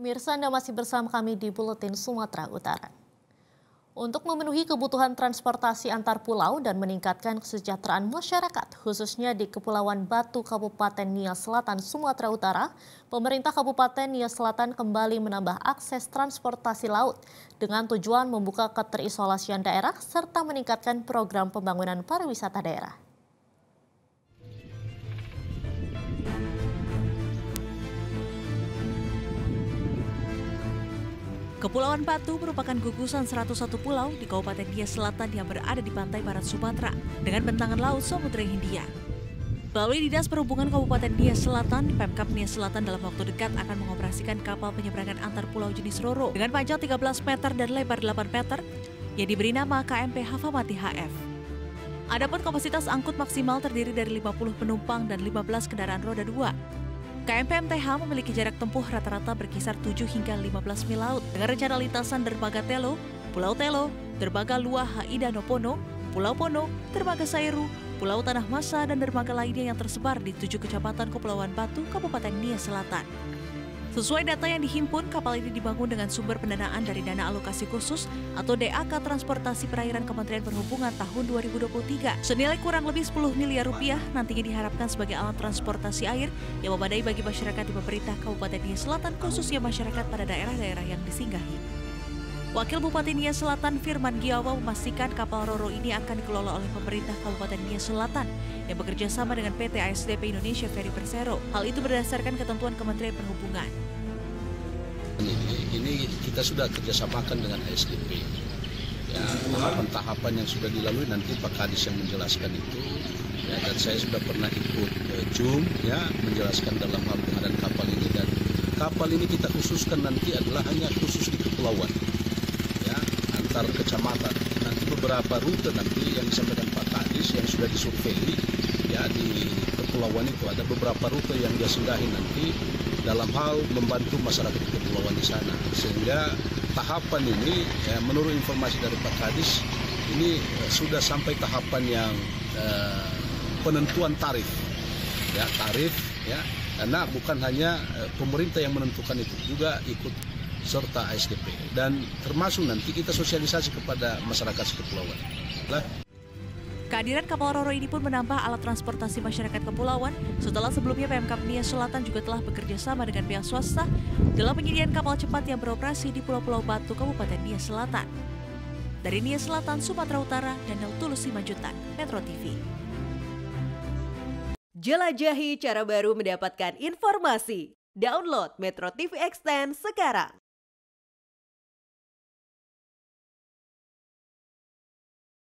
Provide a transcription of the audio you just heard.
Pemirsa, Anda masih bersama kami di Buletin Sumatera Utara. Untuk memenuhi kebutuhan transportasi antar pulau dan meningkatkan kesejahteraan masyarakat, khususnya di Kepulauan Batu, Kabupaten Nia Selatan, Sumatera Utara, pemerintah Kabupaten Nia Selatan kembali menambah akses transportasi laut dengan tujuan membuka keterisolasian daerah serta meningkatkan program pembangunan pariwisata daerah. Kepulauan Batu merupakan gugusan 101 pulau di Kabupaten Nia Selatan yang berada di pantai barat Sumatera dengan bentangan laut Samudra Hindia. Melalui Dinas Perhubungan Kabupaten Nia Selatan, Pemkab Nia Selatan dalam waktu dekat akan mengoperasikan kapal penyeberangan antar pulau jenis Roro dengan panjang 13 meter dan lebar 8 meter yang diberi nama KMP Hafamati HF. Adapun kapasitas angkut maksimal terdiri dari 50 penumpang dan 15 kendaraan roda 2. KMP MTH memiliki jarak tempuh rata-rata berkisar 7 hingga 15 mil laut dengan rencana lintasan Dermaga Telo, Pulau Telo, Dermaga Luah Haida Nopono, Pulau Pono, Dermaga Sairu, Pulau Tanah Masa, dan dermaga lainnya yang tersebar di 7 kecamatan Kepulauan Batu, Kabupaten Nia Selatan. Sesuai data yang dihimpun, kapal ini dibangun dengan sumber pendanaan dari Dana Alokasi Khusus atau DAK Transportasi Perairan Kementerian Perhubungan tahun 2023. Senilai kurang lebih 10 miliar rupiah nantinya diharapkan sebagai alat transportasi air yang memadai bagi masyarakat di pemerintah Kabupaten Nia Selatan, khususnya masyarakat pada daerah-daerah yang disinggahi. Wakil Bupati Nia Selatan Firman Giawa memastikan kapal Roro ini akan dikelola oleh pemerintah Kabupaten Nia Selatan yang bekerja sama dengan PT ASDP Indonesia Ferry Persero. Hal itu berdasarkan ketentuan Kementerian Perhubungan. Ini kita sudah kerjasamakan dengan ASDP. Ya, tahapan-tahapan yang sudah dilalui nanti Pak Kadis yang menjelaskan itu. Ya, dan saya sudah pernah ikut Zoom ya menjelaskan dalam hal pengadaan kapal ini, dan kapal ini kita khususkan nanti adalah hanya khusus di kepulauan. Antar kecamatan, nanti beberapa rute nanti yang disampaikan Pak Kadis yang sudah disurvei ya di kepulauan itu ada beberapa rute yang dia singgahi nanti dalam hal membantu masyarakat di kepulauan di sana, sehingga tahapan ini ya, menurut informasi dari Pak Kadis ini sudah sampai tahapan yang penentuan tarif ya karena bukan hanya pemerintah yang menentukan itu, juga ikut serta ASDP, dan termasuk nanti kita sosialisasi kepada masyarakat sekepulauan. Kehadiran kapal Roro ini pun menambah alat transportasi masyarakat kepulauan setelah sebelumnya Pemkab Nia Selatan juga telah bekerja sama dengan pihak swasta dalam penyediaan kapal cepat yang beroperasi di Pulau-Pulau Batu, Kabupaten Nia Selatan. Dari Nia Selatan, Sumatera Utara, Daniel Tulus Simanjuntak, Metro TV. Jelajahi cara baru mendapatkan informasi. Download Metro TV Extend sekarang.